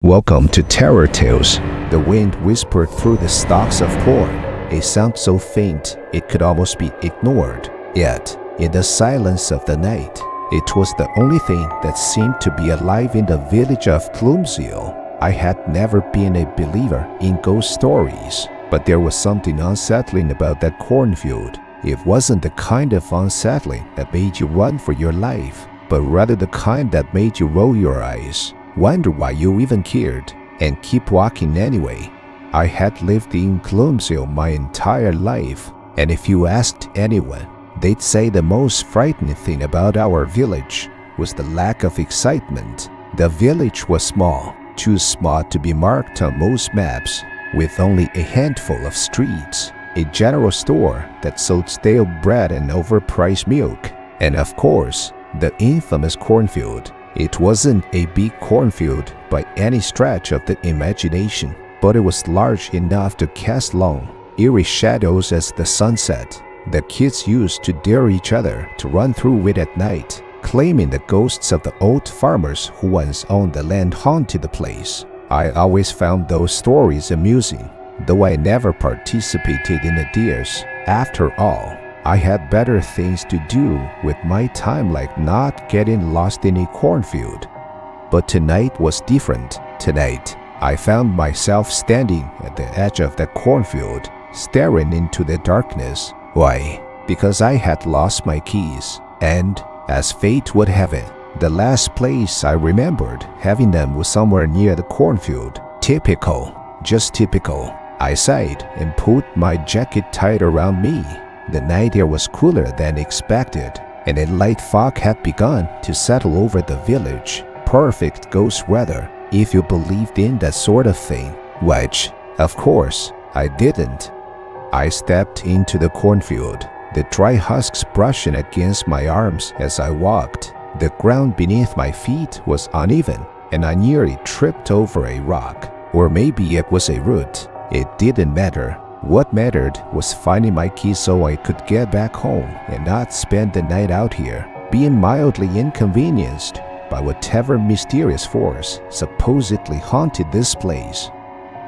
Welcome to Terror Tales. The wind whispered through the stalks of corn, a sound so faint it could almost be ignored. Yet, in the silence of the night, it was the only thing that seemed to be alive in the village of Gloomsville. I had never been a believer in ghost stories, but there was something unsettling about that cornfield. It wasn't the kind of unsettling that made you run for your life, but rather the kind that made you roll your eyes, wonder why you even cared, and keep walking anyway. I had lived in Gloomsville my entire life, and if you asked anyone, they'd say the most frightening thing about our village was the lack of excitement. The village was small, too small to be marked on most maps, with only a handful of streets, a general store that sold stale bread and overpriced milk, and of course, the infamous cornfield. It wasn't a big cornfield by any stretch of the imagination, but it was large enough to cast long, eerie shadows as the sun set. The kids used to dare each other to run through it at night, claiming the ghosts of the old farmers who once owned the land haunted the place. I always found those stories amusing, though I never participated in the dares. After all, I had better things to do with my time, like not getting lost in a cornfield. But tonight was different. Tonight, I found myself standing at the edge of the cornfield, staring into the darkness. Why? Because I had lost my keys, and, as fate would have it, the last place I remembered having them was somewhere near the cornfield. Typical. Just typical. I sighed and pulled my jacket tight around me. The night air was cooler than expected, and a light fog had begun to settle over the village. Perfect ghost weather, if you believed in that sort of thing, which, of course, I didn't. I stepped into the cornfield, the dry husks brushing against my arms as I walked. The ground beneath my feet was uneven, and I nearly tripped over a rock. Or maybe it was a root. It didn't matter. What mattered was finding my keys so I could get back home and not spend the night out here, being mildly inconvenienced by whatever mysterious force supposedly haunted this place.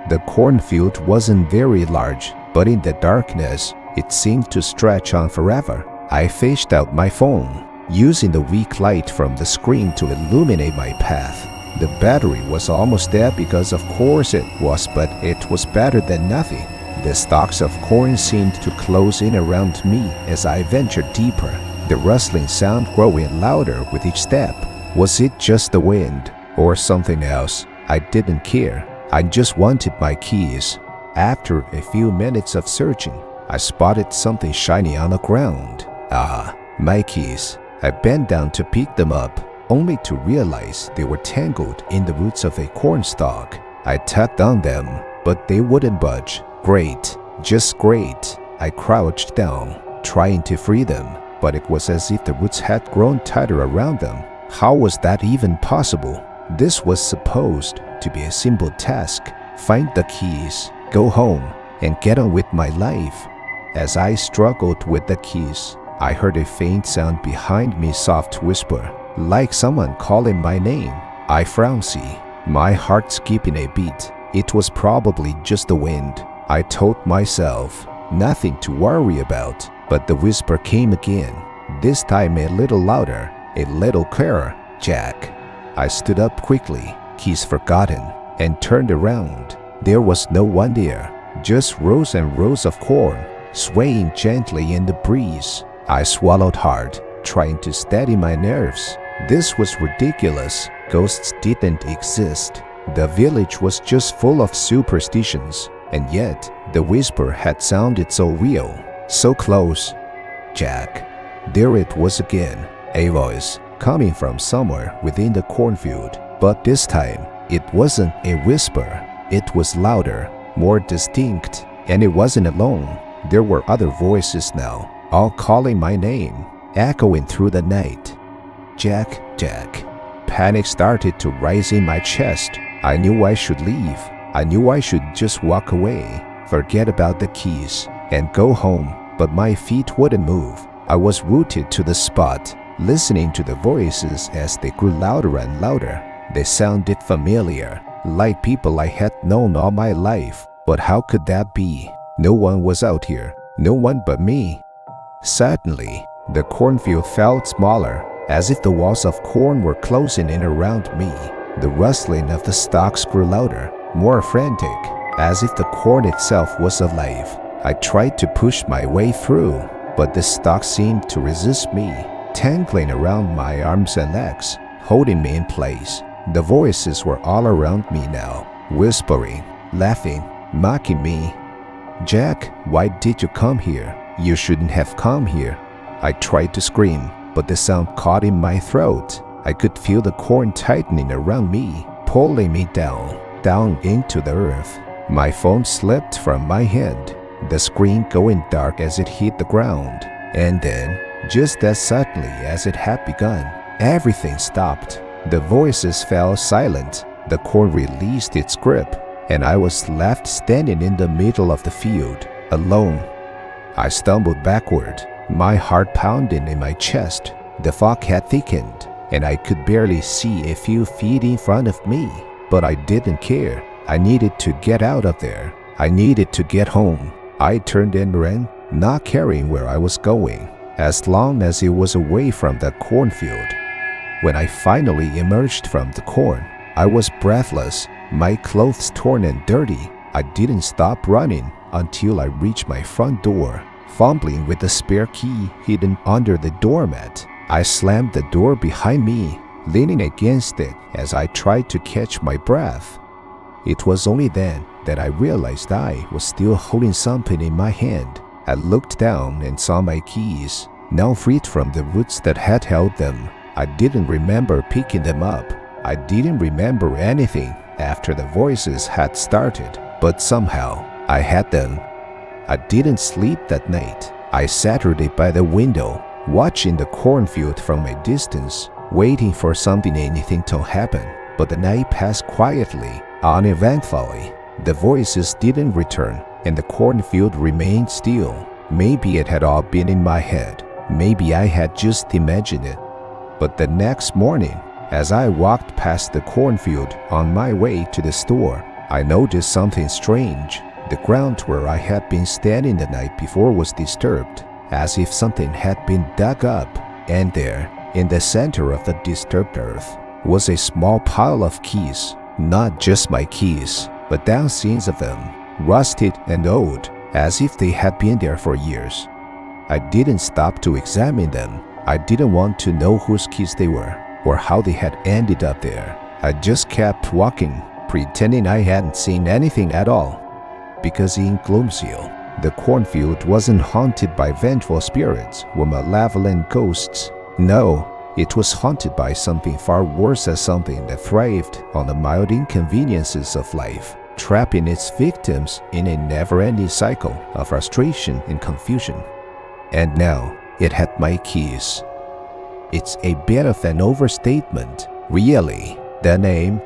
The cornfield wasn't very large, but in the darkness, it seemed to stretch on forever. I fished out my phone, using the weak light from the screen to illuminate my path. The battery was almost dead because of course it was, but it was better than nothing. The stalks of corn seemed to close in around me as I ventured deeper, the rustling sound growing louder with each step. Was it just the wind, or something else? I didn't care. I just wanted my keys. After a few minutes of searching, I spotted something shiny on the ground. Ah, my keys. I bent down to pick them up, only to realize they were tangled in the roots of a cornstalk. I tugged on them, but they wouldn't budge. Great, just great. I crouched down, trying to free them, but it was as if the roots had grown tighter around them. How was that even possible? This was supposed to be a simple task. Find the keys, go home, and get on with my life. As I struggled with the keys, I heard a faint sound behind me, soft whisper, like someone calling my name. I frowned, my heart skipping a beat. It was probably just the wind. I told myself, nothing to worry about, but the whisper came again, this time a little louder, a little clearer. Jack. I stood up quickly, keys forgotten, and turned around. There was no one there, just rows and rows of corn, swaying gently in the breeze. I swallowed hard, trying to steady my nerves. This was ridiculous. Ghosts didn't exist. The village was just full of superstitions. And yet, the whisper had sounded so real, so close. Jack. There it was again, a voice coming from somewhere within the cornfield. But this time, it wasn't a whisper. It was louder, more distinct, and it wasn't alone. There were other voices now, all calling my name, echoing through the night. Jack, Jack. Panic started to rise in my chest. I knew I should leave. I knew I should just walk away, forget about the keys, and go home, but my feet wouldn't move. I was rooted to the spot, listening to the voices as they grew louder and louder. They sounded familiar, like people I had known all my life. But how could that be? No one was out here, no one but me. Suddenly, the cornfield felt smaller, as if the walls of corn were closing in around me. The rustling of the stalks grew louder, more frantic, as if the corn itself was alive. I tried to push my way through, but the stalks seemed to resist me, tangling around my arms and legs, holding me in place. The voices were all around me now, whispering, laughing, mocking me. "Jack, why did you come here? You shouldn't have come here." I tried to scream, but the sound caught in my throat. I could feel the corn tightening around me, pulling me down into the earth. My phone slipped from my hand, the screen going dark as it hit the ground. And then, just as suddenly as it had begun, everything stopped. The voices fell silent, the corn released its grip, and I was left standing in the middle of the field, alone. I stumbled backward, my heart pounding in my chest. The fog had thickened, and I could barely see a few feet in front of me. But I didn't care. I needed to get out of there. I needed to get home. I turned and ran, not caring where I was going, as long as it was away from that cornfield. When I finally emerged from the corn, I was breathless, my clothes torn and dirty. I didn't stop running until I reached my front door, fumbling with the spare key hidden under the doormat. I slammed the door behind me, leaning against it as I tried to catch my breath. It was only then that I realized I was still holding something in my hand. I looked down and saw my keys, now freed from the roots that had held them. I didn't remember picking them up. I didn't remember anything after the voices had started, but somehow I had them. I didn't sleep that night. I sat by the window, watching the cornfield from a distance, waiting for anything to happen. But the night passed quietly, uneventfully. The voices didn't return, and the cornfield remained still. Maybe it had all been in my head. Maybe I had just imagined it. But the next morning, as I walked past the cornfield on my way to the store, I noticed something strange. The ground where I had been standing the night before was disturbed, as if something had been dug up. And there, in the center of the disturbed earth, was a small pile of keys. Not just my keys, but dozens of them, rusted and old, as if they had been there for years. I didn't stop to examine them. I didn't want to know whose keys they were, or how they had ended up there. I just kept walking, pretending I hadn't seen anything at all. Because in Gloomsville, the cornfield wasn't haunted by vengeful spirits or malevolent ghosts. No, it was haunted by something far worse, as something that thrived on the mild inconveniences of life, trapping its victims in a never-ending cycle of frustration and confusion. And now, it had my keys. It's a bit of an overstatement, really. The name,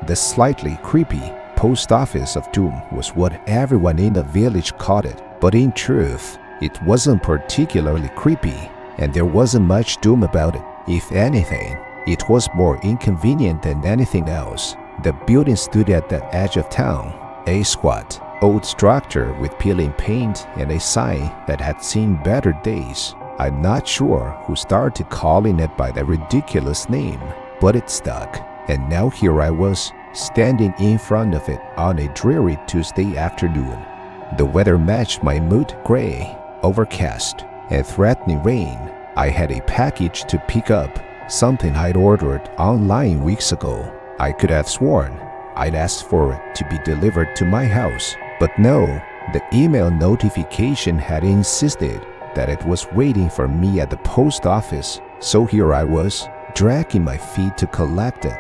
the slightly creepy Post Office of Doom was what everyone in the village called it. But in truth, it wasn't particularly creepy, and there wasn't much doom about it. If anything, it was more inconvenient than anything else. The building stood at the edge of town, a squat, old structure with peeling paint and a sign that had seen better days. I'm not sure who started calling it by that ridiculous name, but it stuck. And now here I was, standing in front of it on a dreary Tuesday afternoon. The weather matched my mood: gray, overcast, and threatening rain. I had a package to pick up, something I'd ordered online weeks ago. I could have sworn I'd asked for it to be delivered to my house, but no, the email notification had insisted that it was waiting for me at the post office. So here I was, dragging my feet to collect it.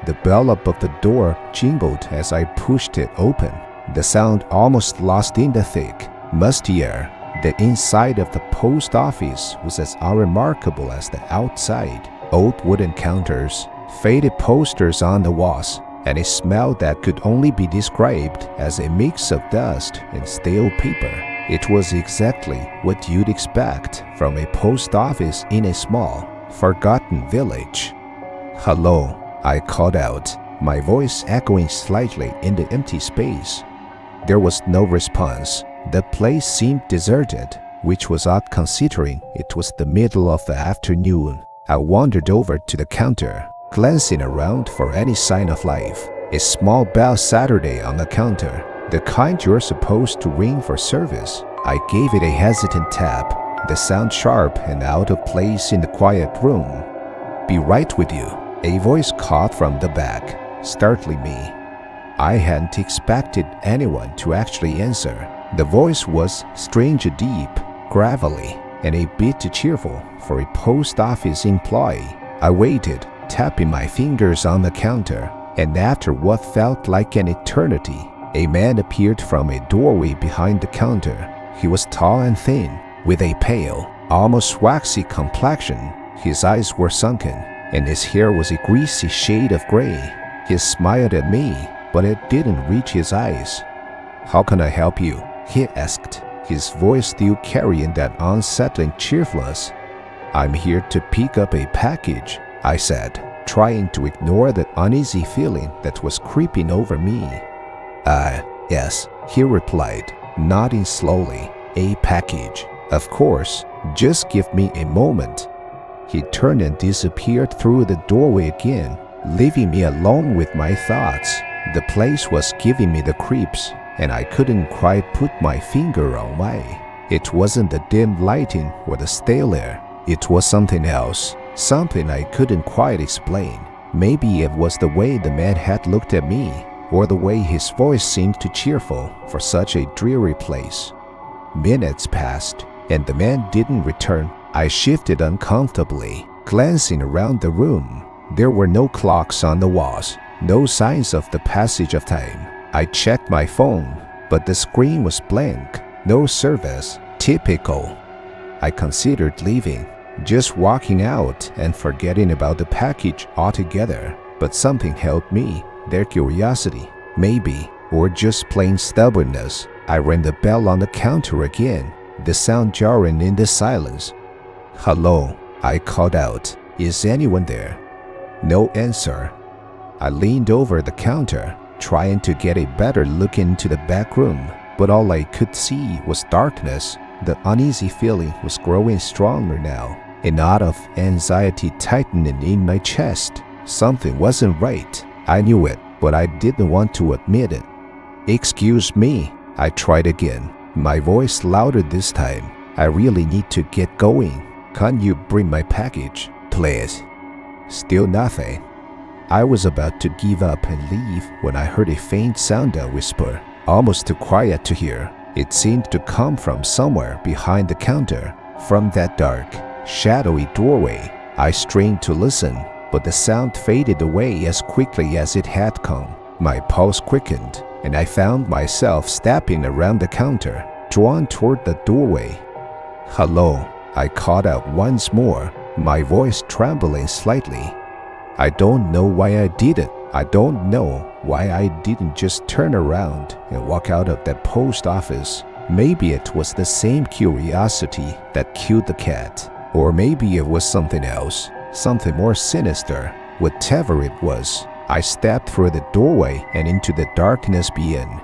The bell above the door jingled as I pushed it open. The sound almost lost in the thick, musty air. The inside of the post office was as unremarkable as the outside. Old wooden counters, faded posters on the walls, and a smell that could only be described as a mix of dust and stale paper. It was exactly what you'd expect from a post office in a small, forgotten village. "Hello," I called out, my voice echoing slightly in the empty space. There was no response. The place seemed deserted, which was odd considering it was the middle of the afternoon. I wandered over to the counter, glancing around for any sign of life. A small bell Saturday on the counter, the kind you're supposed to ring for service. I gave it a hesitant tap, the sound sharp and out of place in the quiet room. "Be right with you," a voice called from the back, startling me. I hadn't expected anyone to actually answer. The voice was strangely deep, gravelly, and a bit too cheerful for a post office employee. I waited, tapping my fingers on the counter, and after what felt like an eternity, a man appeared from a doorway behind the counter. He was tall and thin, with a pale, almost waxy complexion. His eyes were sunken, and his hair was a greasy shade of gray. He smiled at me, but it didn't reach his eyes. "How can I help you?" he asked, his voice still carrying that unsettling cheerfulness. "I'm here to pick up a package," I said, trying to ignore the uneasy feeling that was creeping over me. Yes," he replied, nodding slowly. "A package. Of course, just give me a moment." He turned and disappeared through the doorway again, leaving me alone with my thoughts. The place was giving me the creeps, and I couldn't quite put my finger on why. It wasn't the dim lighting or the stale air. It was something else, something I couldn't quite explain. Maybe it was the way the man had looked at me, or the way his voice seemed too cheerful for such a dreary place. Minutes passed, and the man didn't return. I shifted uncomfortably, glancing around the room. There were no clocks on the walls, no signs of the passage of time. I checked my phone, but the screen was blank, no service. Typical. I considered leaving, just walking out and forgetting about the package altogether. But something held me, their curiosity, maybe, or just plain stubbornness. I rang the bell on the counter again, the sound jarring in the silence. "Hello," I called out. "Is anyone there?" No answer. I leaned over the counter, trying to get a better look into the back room, but all I could see was darkness. The uneasy feeling was growing stronger now, a knot of anxiety tightening in my chest. Something wasn't right. I knew it, but I didn't want to admit it. "Excuse me," I tried again, my voice louder this time. "I really need to get going. Can't you bring my package, please?" Still nothing. I was about to give up and leave when I heard a faint sound, a whisper, almost too quiet to hear. It seemed to come from somewhere behind the counter, from that dark, shadowy doorway. I strained to listen, but the sound faded away as quickly as it had come. My pulse quickened, and I found myself stepping around the counter, drawn toward the doorway. "Hello," I called out once more, my voice trembling slightly. I don't know why I did it. I don't know why I didn't just turn around and walk out of that post office. Maybe it was the same curiosity that killed the cat. Or maybe it was something else, something more sinister. Whatever it was, I stepped through the doorway and into the darkness beyond.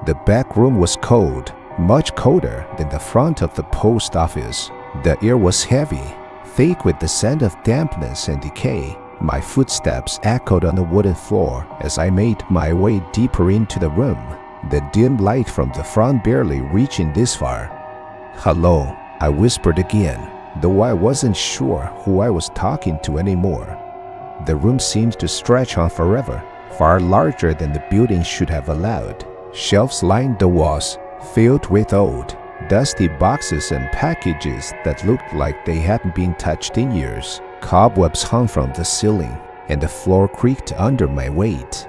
The back room was cold, much colder than the front of the post office. The air was heavy, thick with the scent of dampness and decay. My footsteps echoed on the wooden floor as I made my way deeper into the room, the dim light from the front barely reaching this far. "Hello," I whispered again, though I wasn't sure who I was talking to anymore. The room seemed to stretch on forever, far larger than the building should have allowed. Shelves lined the walls, filled with old, dusty boxes and packages that looked like they hadn't been touched in years. Cobwebs hung from the ceiling, and the floor creaked under my weight.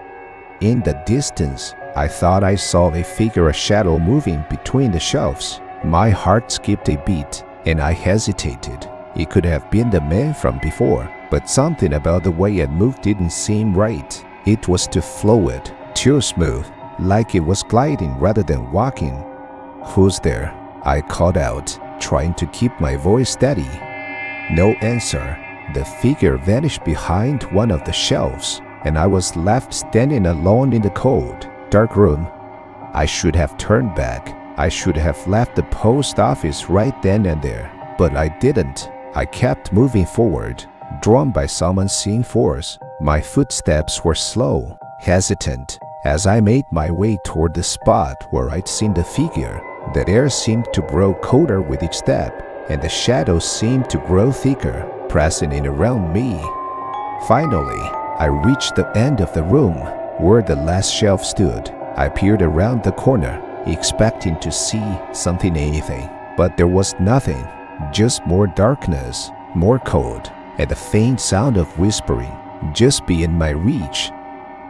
In the distance, I thought I saw a figure, a shadow moving between the shelves. My heart skipped a beat, and I hesitated. It could have been the man from before, but something about the way it moved didn't seem right. It was too fluid, too smooth, like it was gliding rather than walking. "Who's there?" I called out, trying to keep my voice steady. No answer. The figure vanished behind one of the shelves. and I was left standing alone in the cold, dark room. I should have turned back. I should have left the post office right then and there, but I didn't. I kept moving forward, drawn by some unseen force. My footsteps were slow, hesitant. As I made my way toward the spot where I'd seen the figure, the air seemed to grow colder with each step, and the shadows seemed to grow thicker, pressing in around me. Finally, I reached the end of the room, where the last shelf stood. I peered around the corner, expecting to see anything, but there was nothing, just more darkness, more cold, and the faint sound of whispering just beyond my reach.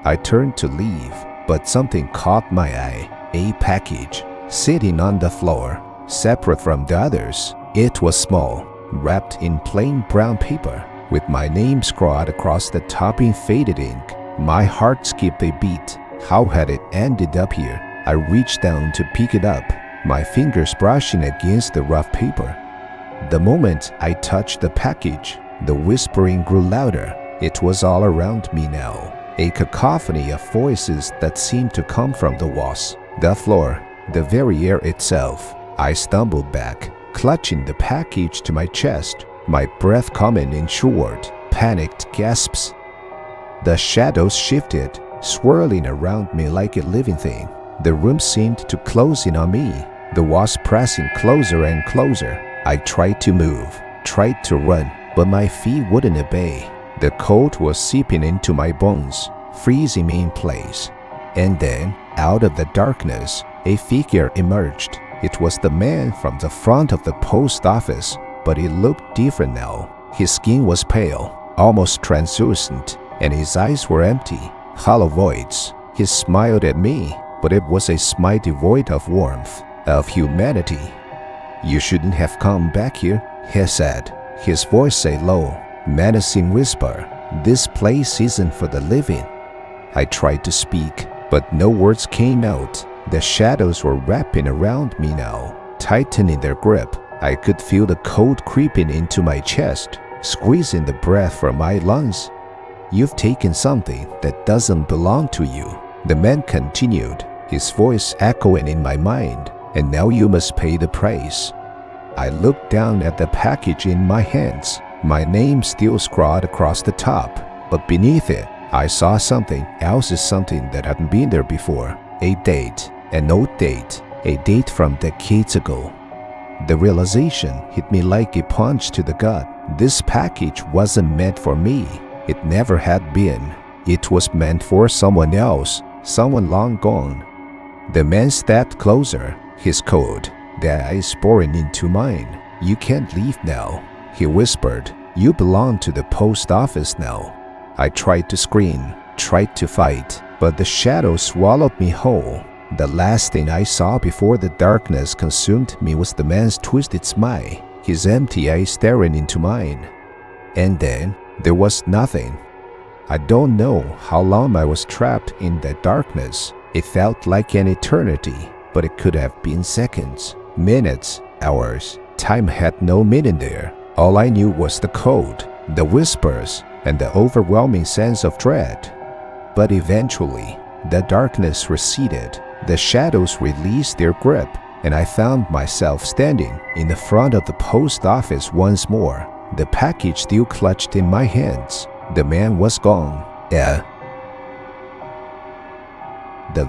I turned to leave, but something caught my eye. A package, sitting on the floor, separate from the others. It was small, wrapped in plain brown paper, with my name scrawled across the top in faded ink. My heart skipped a beat. How had it ended up here? I reached down to pick it up, my fingers brushing against the rough paper. The moment I touched the package, the whispering grew louder. It was all around me now, a cacophony of voices that seemed to come from the walls, the floor, the very air itself. I stumbled back, clutching the package to my chest, my breath coming in short, panicked gasps. The shadows shifted, swirling around me like a living thing. The room seemed to close in on me, the walls pressing closer and closer. I tried to move, tried to run, but my feet wouldn't obey. The cold was seeping into my bones, freezing me in place. And then, out of the darkness, a figure emerged. It was the man from the front of the post office, but he looked different now. His skin was pale, almost translucent, and his eyes were empty, hollow voids. He smiled at me, but it was a smile devoid of warmth, of humanity. "You shouldn't have come back here," he said, his voice a low, menacing whisper. "This place isn't for the living." I tried to speak, but no words came out. The shadows were wrapping around me now, tightening their grip. I could feel the cold creeping into my chest, squeezing the breath from my lungs. "You've taken something that doesn't belong to you," the man continued, his voice echoing in my mind, "and now you must pay the price." I looked down at the package in my hands, my name still scrawled across the top, but beneath it, I saw something else, something that hadn't been there before. A date, an old date, a date from decades ago. The realization hit me like a punch to the gut. This package wasn't meant for me. It never had been. It was meant for someone else, someone long gone. The man stepped closer, his cold, the eyes boring into mine. "You can't leave now," he whispered. "You belong to the post office now." I tried to scream, tried to fight, but the shadows swallowed me whole. The last thing I saw before the darkness consumed me was the man's twisted smile, his empty eyes staring into mine. And then there was nothing. I don't know how long I was trapped in that darkness. It felt like an eternity, but it could have been seconds, minutes, hours. Time had no meaning there. All I knew was the cold, the whispers, and the overwhelming sense of dread. But eventually, the darkness receded, the shadows released their grip, and I found myself standing in the front of the post office once more, the package still clutched in my hands. The man was gone. The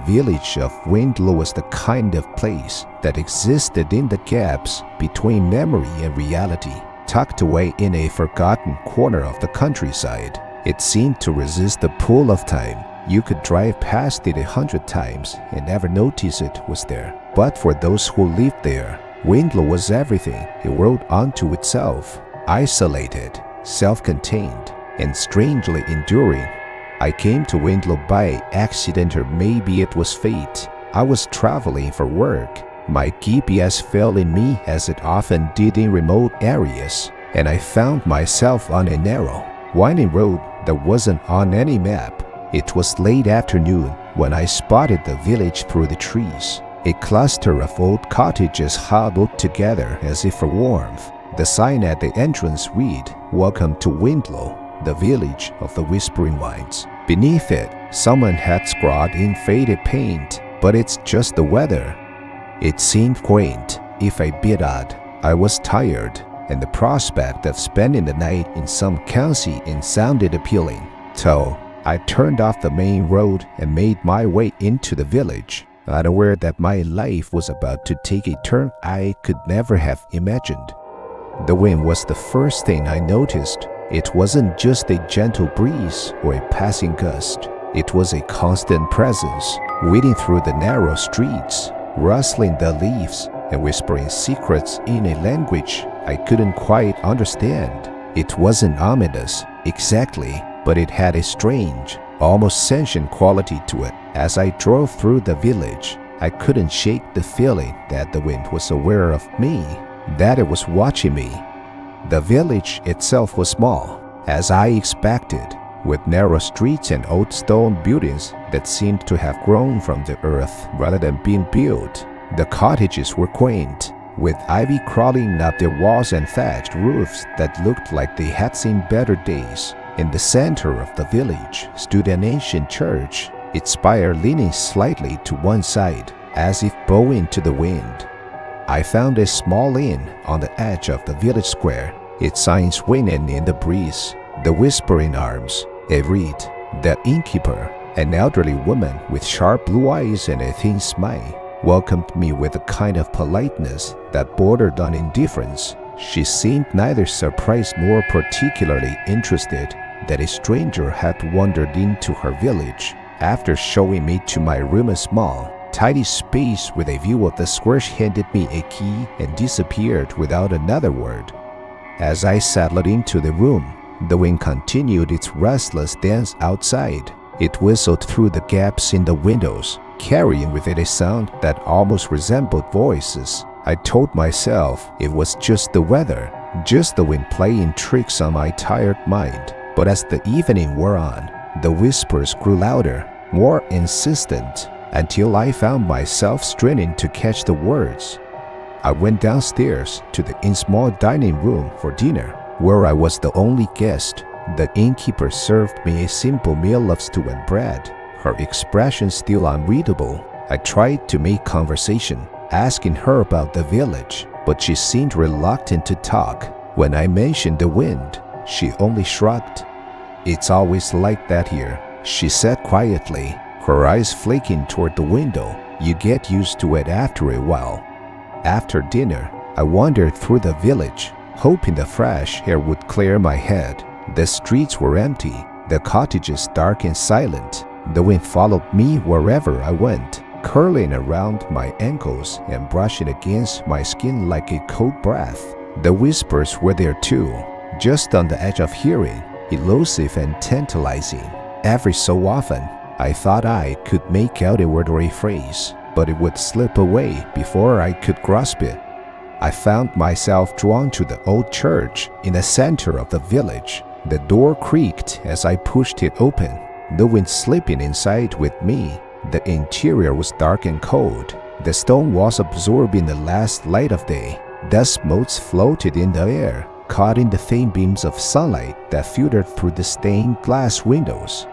village of Windlow was the kind of place that existed in the gaps between memory and reality, tucked away in a forgotten corner of the countryside. It seemed to resist the pull of time. You could drive past it 100 times and never notice it was there. But for those who lived there, Windlow was everything, a world unto itself, isolated, self-contained, and strangely enduring. I came to Windlow by accident, or maybe it was fate. I was traveling for work. My GPS failed in me as it often did in remote areas, and I found myself on a narrow, winding road that wasn't on any map. It was late afternoon when I spotted the village through the trees. A cluster of old cottages huddled together as if for warmth. The sign at the entrance read, "Welcome to Windlow, the village of the Whispering Winds." Beneath it, someone had scrawled in faded paint, "But it's just the weather." It seemed quaint, if a bit odd. I was tired, and the prospect of spending the night in some county inn sounded appealing. So, I turned off the main road and made my way into the village, unaware that my life was about to take a turn I could never have imagined. The wind was the first thing I noticed. It wasn't just a gentle breeze or a passing gust. It was a constant presence, weaving through the narrow streets, rustling the leaves and whispering secrets in a language I couldn't quite understand. It wasn't ominous, exactly, but it had a strange, almost sentient quality to it. As I drove through the village, I couldn't shake the feeling that the wind was aware of me, that it was watching me. The village itself was small, as I expected, with narrow streets and old stone buildings that seemed to have grown from the earth rather than being built. The cottages were quaint, with ivy crawling up their walls and thatched roofs that looked like they had seen better days. In the center of the village stood an ancient church, its spire leaning slightly to one side, as if bowing to the wind. I found a small inn on the edge of the village square, its sign swinging in the breeze. The whispering arms, a reed, the innkeeper, an elderly woman with sharp blue eyes and a thin smile, welcomed me with a kind of politeness that bordered on indifference. She seemed neither surprised nor particularly interested that a stranger had wandered into her village. After showing me to my room, a small, tidy space with a view of the square, she handed me a key and disappeared without another word. As I settled into the room, the wind continued its restless dance outside. It whistled through the gaps in the windows, carrying with it a sound that almost resembled voices. I told myself it was just the weather, just the wind playing tricks on my tired mind. But as the evening wore on, the whispers grew louder, more insistent, until I found myself straining to catch the words. I went downstairs to the inn's small dining room for dinner, where I was the only guest. The innkeeper served me a simple meal of stew and bread, her expression still unreadable. I tried to make conversation, asking her about the village, but she seemed reluctant to talk. When I mentioned the wind, she only shrugged. "It's always like that here," she said quietly, her eyes flicking toward the window. "You get used to it after a while." After dinner, I wandered through the village, hoping the fresh air would clear my head. The streets were empty, the cottages dark and silent. The wind followed me wherever I went, curling around my ankles and brushing against my skin like a cold breath. The whispers were there too, just on the edge of hearing, elusive and tantalizing. Every so often, I thought I could make out a word or a phrase, but it would slip away before I could grasp it. I found myself drawn to the old church in the center of the village. The door creaked as I pushed it open, the wind slipping inside with me. The interior was dark and cold, the stone walls absorbing the last light of day. Dust motes floated in the air, caught in the thin beams of sunlight that filtered through the stained glass windows.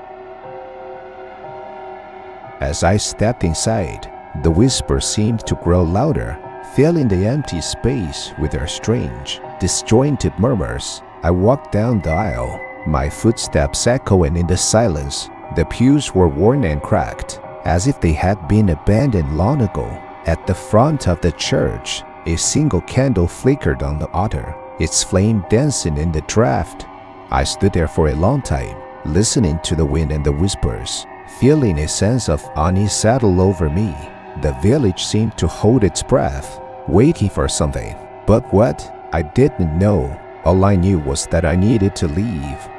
As I stepped inside, the whispers seemed to grow louder, filling the empty space with their strange, disjointed murmurs. I walked down the aisle, my footsteps echoing in the silence. The pews were worn and cracked, as if they had been abandoned long ago. At the front of the church, a single candle flickered on the altar, its flame dancing in the draught. I stood there for a long time, listening to the wind and the whispers, feeling a sense of unease settle over me. The village seemed to hold its breath, waiting for something. But what? I didn't know. All I knew was that I needed to leave.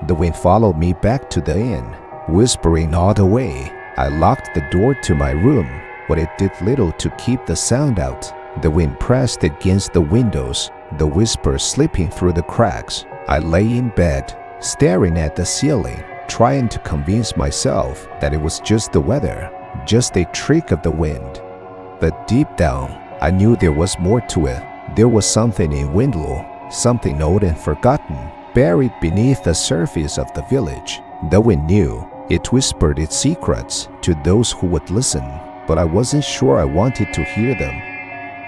The wind followed me back to the inn, whispering all the way. I locked the door to my room, but it did little to keep the sound out. The wind pressed against the windows, the whispers slipping through the cracks. I lay in bed, staring at the ceiling, trying to convince myself that it was just the weather, just a trick of the wind. But deep down, I knew there was more to it. There was something in Windlow, something old and forgotten, buried beneath the surface of the village. The wind knew. It whispered its secrets to those who would listen, but I wasn't sure I wanted to hear them.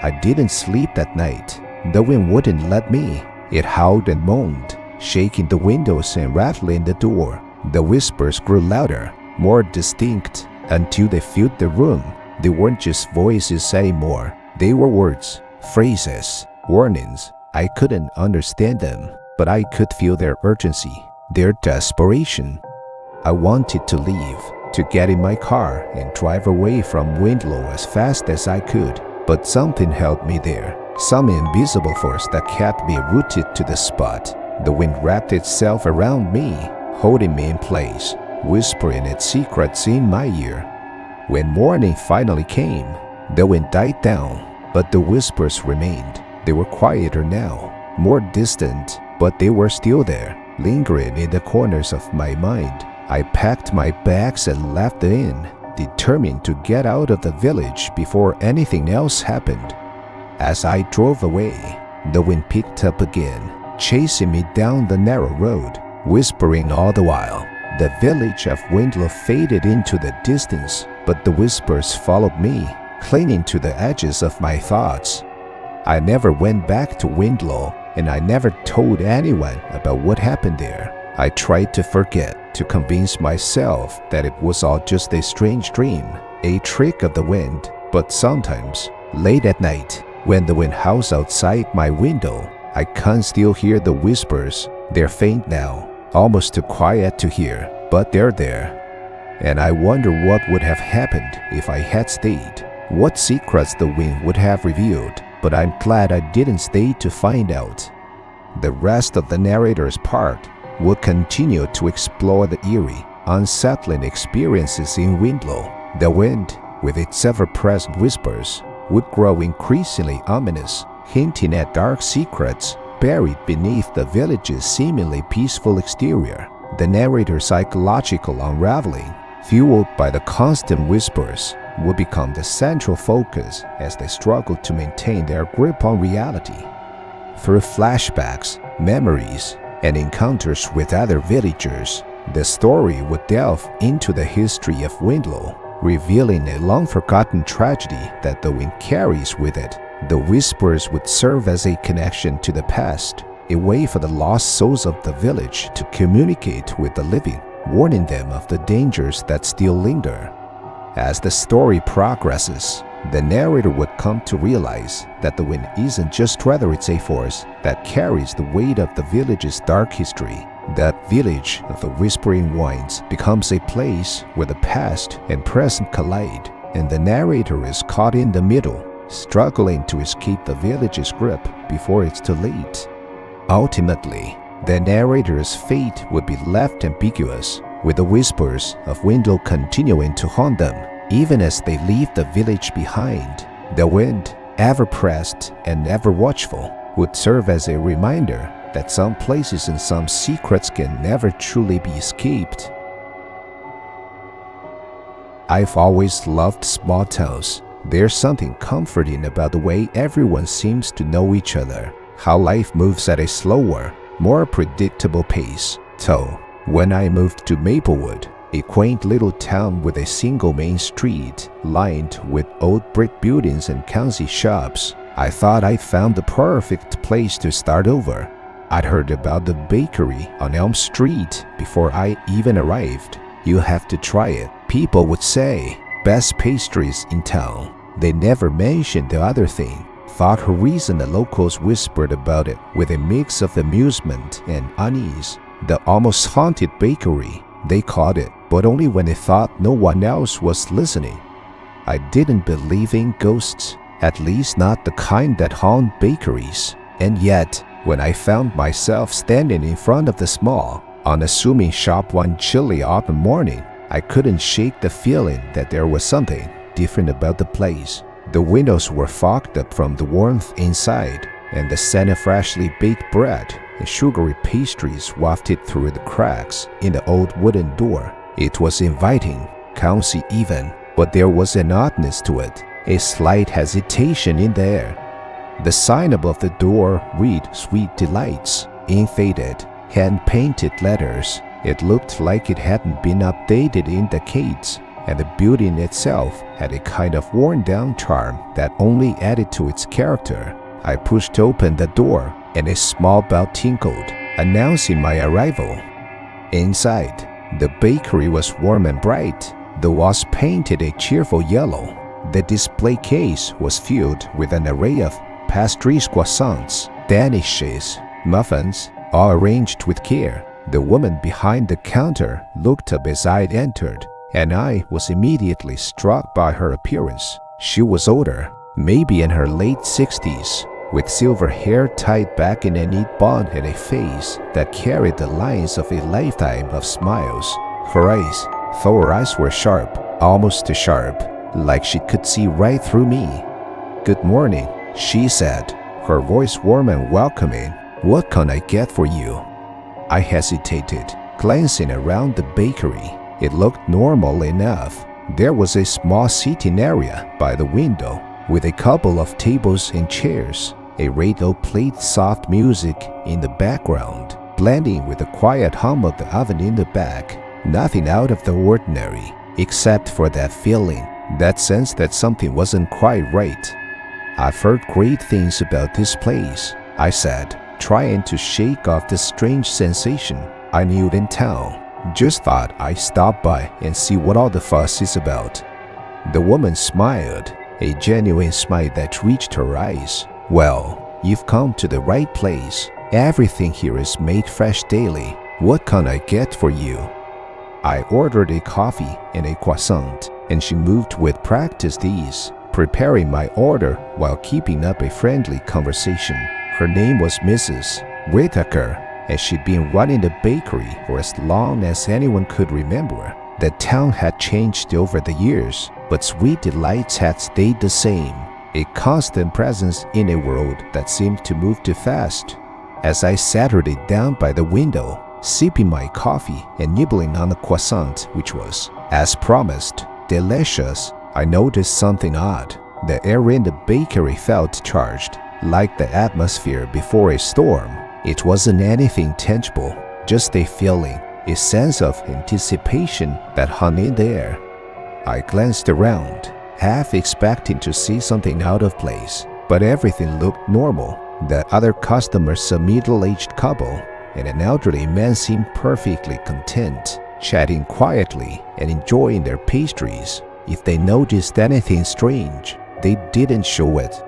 I didn't sleep that night. The wind wouldn't let me. It howled and moaned, shaking the windows and rattling the door. The whispers grew louder, more distinct, until they filled the room. They weren't just voices anymore. They were words, phrases, warnings. I couldn't understand them, but I could feel their urgency, their desperation. I wanted to leave, to get in my car and drive away from Windlow as fast as I could, but something held me there, some invisible force that kept me rooted to the spot. The wind wrapped itself around me, holding me in place, whispering its secrets in my ear. When morning finally came, the wind died down, but the whispers remained. They were quieter now, more distant, but they were still there, lingering in the corners of my mind. I packed my bags and left the inn, determined to get out of the village before anything else happened. As I drove away, the wind picked up again, chasing me down the narrow road, whispering all the while. The village of Windlow faded into the distance, but the whispers followed me, clinging to the edges of my thoughts. I never went back to Windlow, and I never told anyone about what happened there. I tried to forget, to convince myself that it was all just a strange dream, a trick of the wind. But sometimes, late at night, when the wind howls outside my window, I can still hear the whispers. They're faint now, almost too quiet to hear, but they're there. And I wonder what would have happened if I had stayed, what secrets the wind would have revealed, but I'm glad I didn't stay to find out. The rest of the narrator's part will continue to explore the eerie, unsettling experiences in Windlow. The wind, with its ever-present whispers, would grow increasingly ominous, hinting at dark secrets buried beneath the village's seemingly peaceful exterior. The narrator's psychological unraveling, fueled by the constant whispers, would become the central focus as they struggled to maintain their grip on reality. Through flashbacks, memories, and encounters with other villagers, the story would delve into the history of Windlow, revealing a long-forgotten tragedy that the wind carries with it. The whispers would serve as a connection to the past, a way for the lost souls of the village to communicate with the living, warning them of the dangers that still linger. As the story progresses, the narrator would come to realize that the wind isn't just whether it's a force that carries the weight of the village's dark history. That village of the Whispering Winds becomes a place where the past and present collide, and the narrator is caught in the middle, struggling to escape the village's grip before it's too late. Ultimately, the narrator's fate would be left ambiguous, with the whispers of Windlow continuing to haunt them, even as they leave the village behind. The wind, ever present and ever watchful, would serve as a reminder that some places and some secrets can never truly be escaped. I've always loved small towns. There's something comforting about the way everyone seems to know each other, how life moves at a slower, more predictable pace. So, when I moved to Maplewood, a quaint little town with a single main street lined with old brick buildings and cozy shops, I thought I'd found the perfect place to start over. I'd heard about the bakery on Elm Street before I even arrived. "You have to try it," people would say. Best pastries in town. They never mentioned the other thing. For her reason, the locals whispered about it with a mix of amusement and unease. The almost haunted bakery, they called it, but only when they thought no one else was listening. I didn't believe in ghosts, at least not the kind that haunt bakeries. And yet, when I found myself standing in front of the small, unassuming shop one chilly autumn morning, I couldn't shake the feeling that there was something different about the place. The windows were fogged up from the warmth inside, and the scent of freshly baked bread and sugary pastries wafted through the cracks in the old wooden door. It was inviting, cozy even, but there was an oddness to it, a slight hesitation in the air. The sign above the door read "Sweet Delights" in faded, hand-painted letters. It looked like it hadn't been updated in decades, and the building itself had a kind of worn-down charm that only added to its character. I pushed open the door, and a small bell tinkled, announcing my arrival. Inside, the bakery was warm and bright. The walls painted a cheerful yellow. The display case was filled with an array of pastries, croissants, danishes, muffins, all arranged with care. The woman behind the counter looked up as I entered, and I was immediately struck by her appearance. She was older, maybe in her late 60s, with silver hair tied back in a neat bun and a face that carried the lines of a lifetime of smiles. Her eyes were sharp, almost too sharp, like she could see right through me. "Good morning," she said, her voice warm and welcoming. "What can I get for you?" I hesitated, glancing around the bakery. It looked normal enough. There was a small seating area by the window, with a couple of tables and chairs. A radio played soft music in the background, blending with the quiet hum of the oven in the back. Nothing out of the ordinary, except for that feeling, that sense that something wasn't quite right. "I've heard great things about this place," I said, trying to shake off the strange sensation. "I knew it in town. Just thought I'd stop by and see what all the fuss is about." The woman smiled, a genuine smile that reached her eyes. "Well, you've come to the right place. Everything here is made fresh daily. What can I get for you?" I ordered a coffee and a croissant, and she moved with practiced ease, preparing my order while keeping up a friendly conversation. Her name was Mrs. Whitaker, and she'd been running the bakery for as long as anyone could remember. The town had changed over the years, but Sweet Delights had stayed the same, a constant presence in a world that seemed to move too fast. As I sat her down by the window, sipping my coffee and nibbling on the croissant, which was, as promised, delicious, I noticed something odd. The air in the bakery felt charged, like the atmosphere before a storm. It wasn't anything tangible, just a feeling, a sense of anticipation that hung in the air. I glanced around, half expecting to see something out of place, but everything looked normal. The other customers, a middle-aged couple and an elderly man, seemed perfectly content, chatting quietly and enjoying their pastries. If they noticed anything strange, they didn't show it.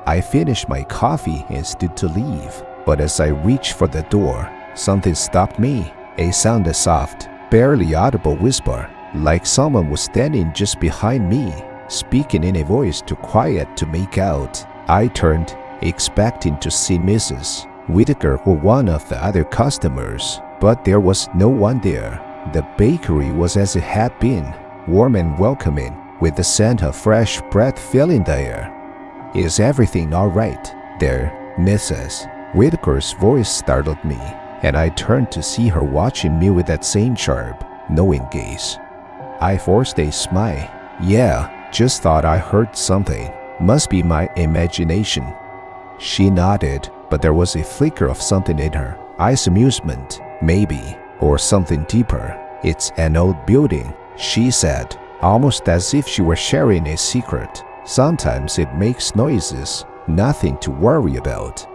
I finished my coffee and stood to leave, but as I reached for the door, something stopped me. A soft, barely audible whisper, like someone was standing just behind me, speaking in a voice too quiet to make out. I turned, expecting to see Mrs. Whitaker or one of the other customers, but there was no one there. The bakery was as it had been, warm and welcoming, with the scent of fresh bread filling the air. "Is everything all right there, Mrs. Whitaker's voice startled me, and I turned to see her watching me with that same sharp, knowing gaze. I forced a smile. "Yeah, just thought I heard something. Must be my imagination." She nodded, but there was a flicker of something in her eyes, amusement, maybe, or something deeper. "It's an old building," she said, almost as if she were sharing a secret. "Sometimes it makes noises, nothing to worry about."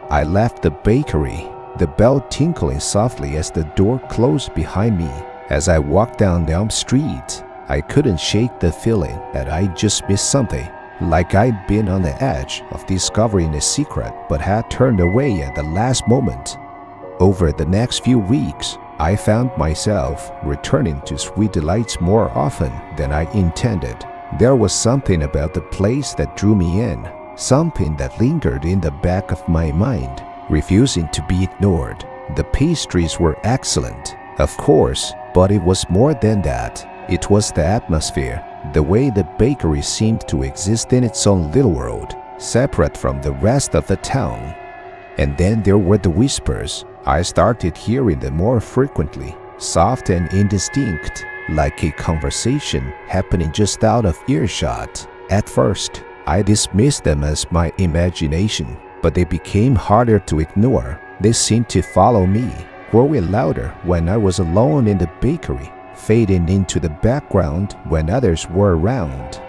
I left the bakery, the bell tinkling softly as the door closed behind me. As I walked down Elm Street, I couldn't shake the feeling that I just missed something, like I'd been on the edge of discovering a secret but had turned away at the last moment. Over the next few weeks, I found myself returning to Sweet Delights more often than I intended. There was something about the place that drew me in, something that lingered in the back of my mind, refusing to be ignored. The pastries were excellent, of course, but it was more than that. It was the atmosphere, the way the bakery seemed to exist in its own little world, separate from the rest of the town. And then there were the whispers. I started hearing them more frequently, soft and indistinct, like a conversation happening just out of earshot. At first, I dismissed them as my imagination, but they became harder to ignore. They seemed to follow me, growing louder when I was alone in the bakery, fading into the background when others were around.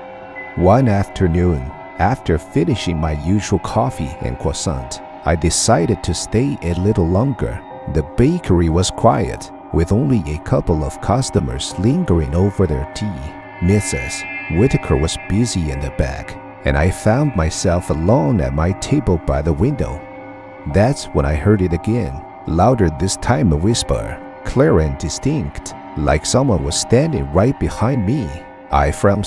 One afternoon, after finishing my usual coffee and croissant, I decided to stay a little longer. The bakery was quiet, with only a couple of customers lingering over their tea. Mrs. Whitaker was busy in the back, and I found myself alone at my table by the window. That's when I heard it again, louder this time, a whisper, clear and distinct, like someone was standing right behind me. I frowned,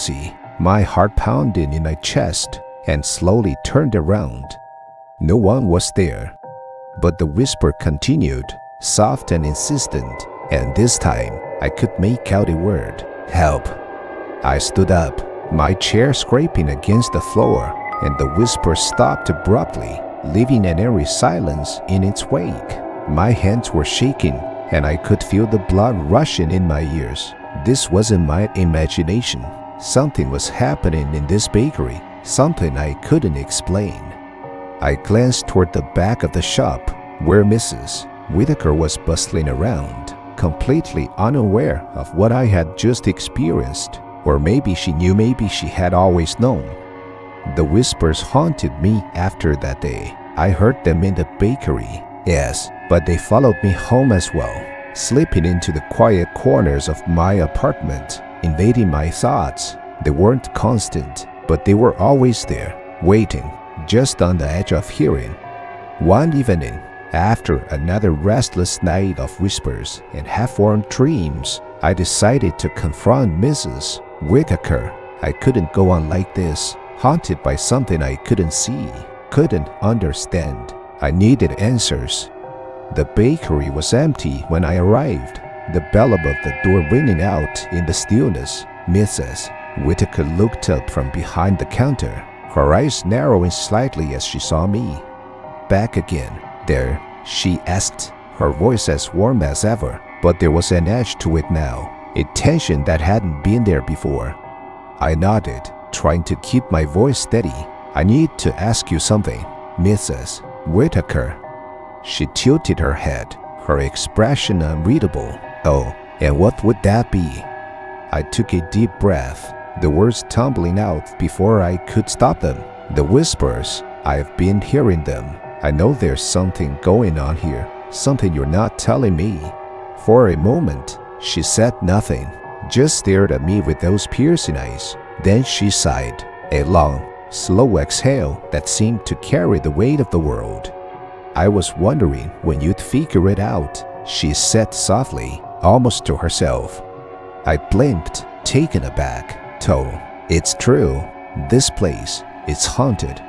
my heart pounding in my chest, and slowly turned around. No one was there, but the whisper continued, soft and insistent, and this time I could make out a word: help. I stood up, my chair scraping against the floor, and the whisper stopped abruptly, leaving an eerie silence in its wake. My hands were shaking, and I could feel the blood rushing in my ears. This wasn't my imagination. Something was happening in this bakery, something I couldn't explain. I glanced toward the back of the shop, where Mrs. Whitaker was bustling around, completely unaware of what I had just experienced. Or maybe she knew, maybe she had always known. The whispers haunted me after that day. I heard them in the bakery, yes, but they followed me home as well, slipping into the quiet corners of my apartment, invading my thoughts. They weren't constant, but they were always there, waiting, just on the edge of hearing. One evening, after another restless night of whispers and half-formed dreams, I decided to confront Mrs. Whitaker. I couldn't go on like this, haunted by something I couldn't see, couldn't understand. I needed answers. The bakery was empty when I arrived, the bell above the door ringing out in the stillness. Mrs. Whitaker looked up from behind the counter, her eyes narrowing slightly as she saw me. Back again, there, she asked, her voice as warm as ever, but there was an edge to it now, a tension that hadn't been there before. I nodded, trying to keep my voice steady. I need to ask you something, Mrs. Whitaker. She tilted her head, her expression unreadable. Oh, and what would that be? I took a deep breath, the words tumbling out before I could stop them. The whispers, I've been hearing them. I know there's something going on here, something you're not telling me. For a moment, she said nothing, just stared at me with those piercing eyes. Then she sighed, a long, slow exhale that seemed to carry the weight of the world. I was wondering when you'd figure it out, she said softly, almost to herself. I blinked, taken aback. It's true. This place, it's haunted.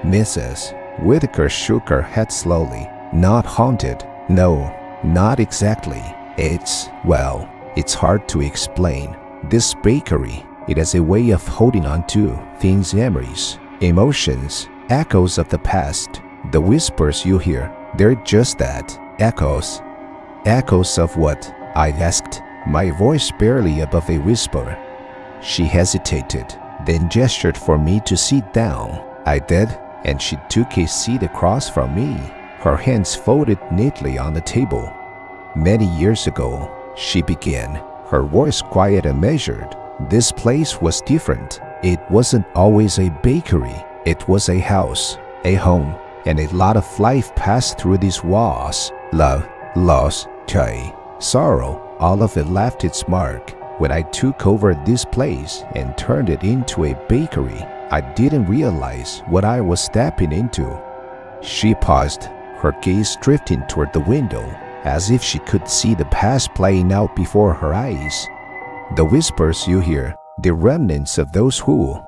Mrs. Whitaker shook her head slowly. Not haunted. No, not exactly. Well, it's hard to explain. This bakery, it has a way of holding on to things, memories, emotions, echoes of the past. The whispers you hear, they're just that, echoes. Echoes of what? I asked, my voice barely above a whisper. She hesitated, then gestured for me to sit down. I did, and she took a seat across from me, her hands folded neatly on the table. Many years ago, she began, her voice quiet and measured. This place was different. It wasn't always a bakery. It was a house, a home, and a lot of life passed through these walls. Love, loss, joy, sorrow, all of it left its mark. When I took over this place and turned it into a bakery, I didn't realize what I was stepping into. She paused, her gaze drifting toward the window, as if she could see the past playing out before her eyes. The whispers you hear, the remnants of those who,